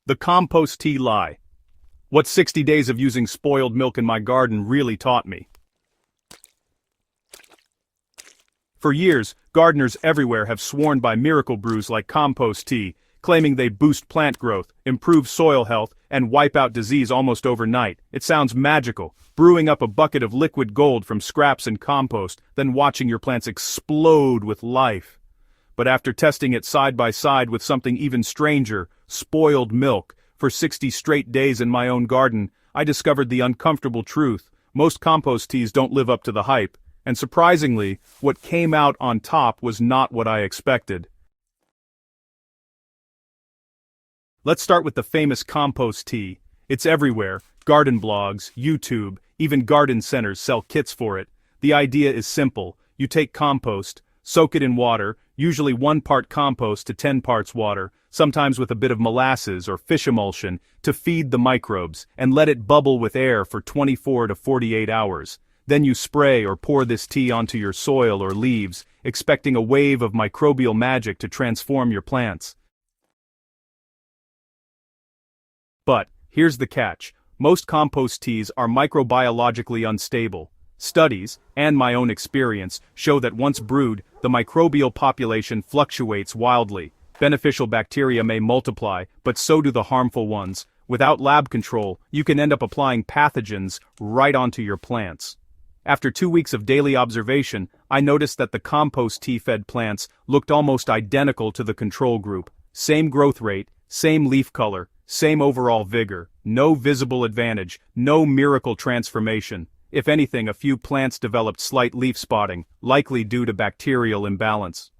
The compost tea lie. What 60 days of using spoiled milk in my garden really taught me. For years, gardeners everywhere have sworn by miracle brews like compost tea, claiming they boost plant growth, improve soil health, and wipe out disease almost overnight. It sounds magical, brewing up a bucket of liquid gold from scraps and compost, then watching your plants explode with life. But after testing it side by side with something even stranger, spoiled milk, for 60 straight days in my own garden, I discovered the uncomfortable truth. Most compost teas don't live up to the hype, and surprisingly, what came out on top was not what I expected. Let's start with the famous compost tea. It's everywhere. Garden blogs, YouTube, even garden centers sell kits for it. The idea is simple. You take compost, soak it in water, usually 1 part compost to 10 parts water, sometimes with a bit of molasses or fish emulsion, to feed the microbes, and let it bubble with air for 24 to 48 hours. Then you spray or pour this tea onto your soil or leaves, expecting a wave of microbial magic to transform your plants. But, here's the catch. Most compost teas are microbiologically unstable. Studies, and my own experience, show that once brewed, the microbial population fluctuates wildly. Beneficial bacteria may multiply, but so do the harmful ones. Without lab control, you can end up applying pathogens right onto your plants. After 2 weeks of daily observation, I noticed that the compost tea-fed plants looked almost identical to the control group. Same growth rate, same leaf color, same overall vigor, no visible advantage, no miracle transformation. If anything, a few plants developed slight leaf spotting, likely due to bacterial imbalance.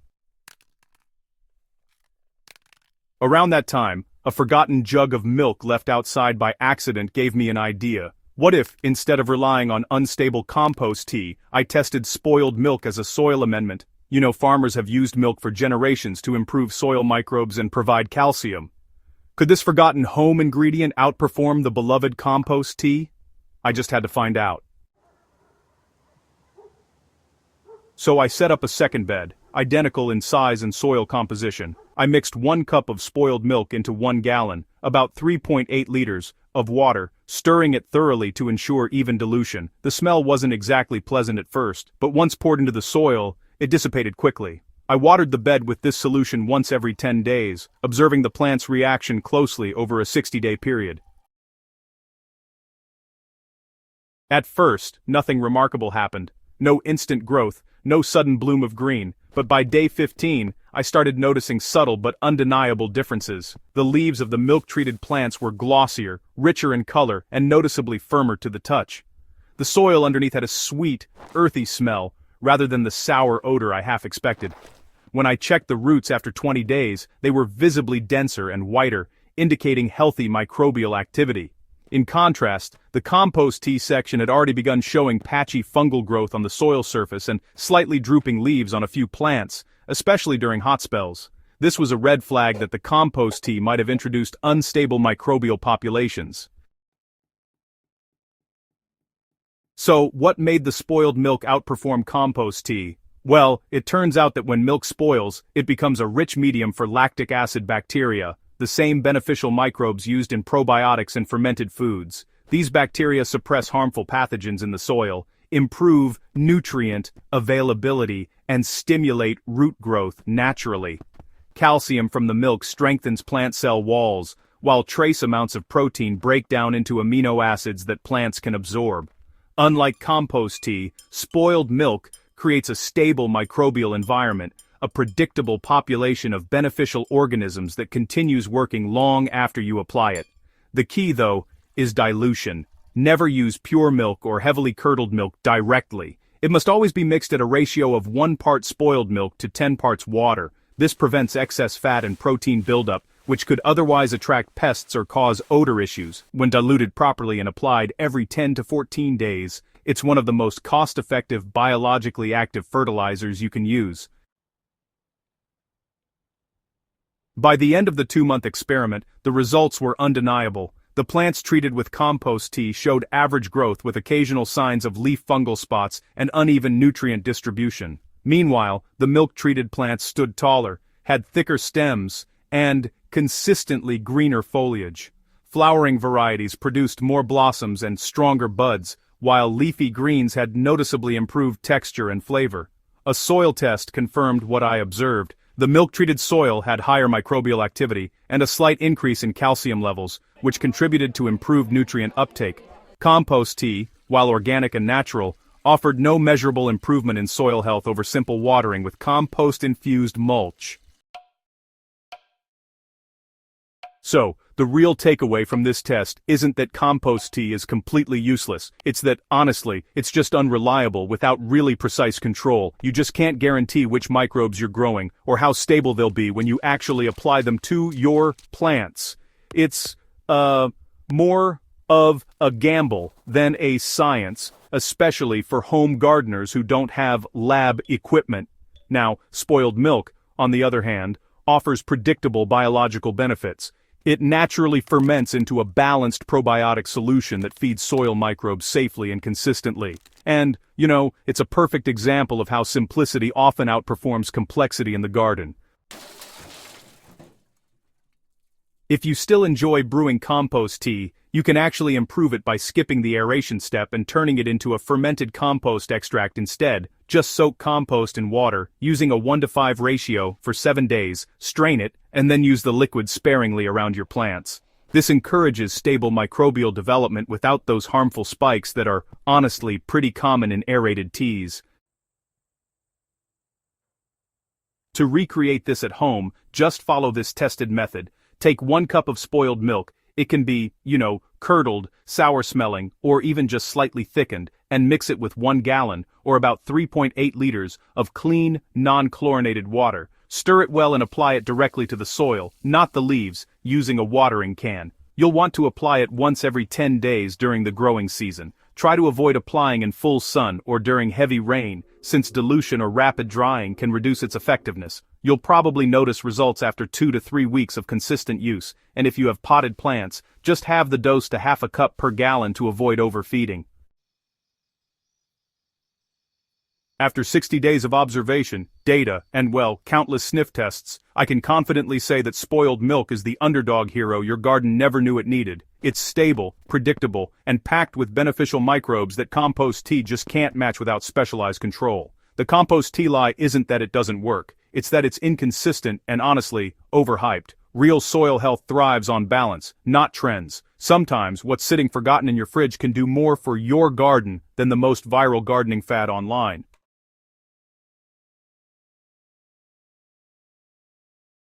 Around that time, a forgotten jug of milk left outside by accident gave me an idea. What if, instead of relying on unstable compost tea, I tested spoiled milk as a soil amendment? You know, farmers have used milk for generations to improve soil microbes and provide calcium. Could this forgotten home ingredient outperform the beloved compost tea? I just had to find out. So I set up a second bed, identical in size and soil composition. I mixed 1 cup of spoiled milk into 1 gallon, about 3.8 liters, of water, stirring it thoroughly to ensure even dilution. The smell wasn't exactly pleasant at first, but once poured into the soil, it dissipated quickly. I watered the bed with this solution once every 10 days, observing the plant's reaction closely over a 60-day period. At first, nothing remarkable happened. No instant growth, no sudden bloom of green, but by day 15, I started noticing subtle but undeniable differences. The leaves of the milk-treated plants were glossier, richer in color, and noticeably firmer to the touch. The soil underneath had a sweet, earthy smell, rather than the sour odor I half expected. When I checked the roots after 20 days, they were visibly denser and whiter, indicating healthy microbial activity. In contrast, the compost tea section had already begun showing patchy fungal growth on the soil surface and slightly drooping leaves on a few plants, especially during hot spells. This was a red flag that the compost tea might have introduced unstable microbial populations. So, what made the spoiled milk outperform compost tea? Well, it turns out that when milk spoils, it becomes a rich medium for lactic acid bacteria, the same beneficial microbes used in probiotics and fermented foods. These bacteria suppress harmful pathogens in the soil, improve nutrient availability, and stimulate root growth naturally. Calcium from the milk strengthens plant cell walls, while trace amounts of protein break down into amino acids that plants can absorb. Unlike compost tea, spoiled milk creates a stable microbial environment, a predictable population of beneficial organisms that continues working long after you apply it. The key, though, is dilution. Never use pure milk or heavily curdled milk directly. It must always be mixed at a ratio of 1 part spoiled milk to 10 parts water. This prevents excess fat and protein buildup, which could otherwise attract pests or cause odor issues. When diluted properly and applied every 10 to 14 days, it's one of the most cost-effective biologically active fertilizers you can use. By the end of the 2-month experiment, the results were undeniable. The plants treated with compost tea showed average growth with occasional signs of leaf fungal spots and uneven nutrient distribution. Meanwhile, the milk-treated plants stood taller, had thicker stems, and consistently greener foliage. Flowering varieties produced more blossoms and stronger buds, while leafy greens had noticeably improved texture and flavor. A soil test confirmed what I observed. The milk-treated soil had higher microbial activity and a slight increase in calcium levels, which contributed to improved nutrient uptake. Compost tea, while organic and natural, offered no measurable improvement in soil health over simple watering with compost-infused mulch. So, the real takeaway from this test isn't that compost tea is completely useless, it's that, honestly, it's just unreliable without really precise control. You just can't guarantee which microbes you're growing, or how stable they'll be when you actually apply them to your plants. It's, more of a gamble than a science, especially for home gardeners who don't have lab equipment. Now, spoiled milk, on the other hand, offers predictable biological benefits. It naturally ferments into a balanced probiotic solution that feeds soil microbes safely and consistently. And, it's a perfect example of how simplicity often outperforms complexity in the garden. If you still enjoy brewing compost tea, you can actually improve it by skipping the aeration step and turning it into a fermented compost extract instead. Just soak compost in water, using a 1:5 ratio, for 7 days, strain it, and then use the liquid sparingly around your plants. This encourages stable microbial development without those harmful spikes that are, honestly, pretty common in aerated teas. To recreate this at home, just follow this tested method. Take 1 cup of spoiled milk. It can be, curdled, sour-smelling, or even just slightly thickened, and mix it with 1 gallon, or about 3.8 liters, of clean, non-chlorinated water. Stir it well and apply it directly to the soil, not the leaves, using a watering can. You'll want to apply it once every 10 days during the growing season. Try to avoid applying in full sun or during heavy rain, since dilution or rapid drying can reduce its effectiveness. You'll probably notice results after 2 to 3 weeks of consistent use, and if you have potted plants, just halve the dose to half a cup per gallon to avoid overfeeding. After 60 days of observation, data, and countless sniff tests, I can confidently say that spoiled milk is the underdog hero your garden never knew it needed. It's stable, predictable, and packed with beneficial microbes that compost tea just can't match without specialized control. The compost tea lie isn't that it doesn't work, it's that it's inconsistent and honestly, overhyped. Real soil health thrives on balance, not trends. Sometimes, what's sitting forgotten in your fridge can do more for your garden than the most viral gardening fad online.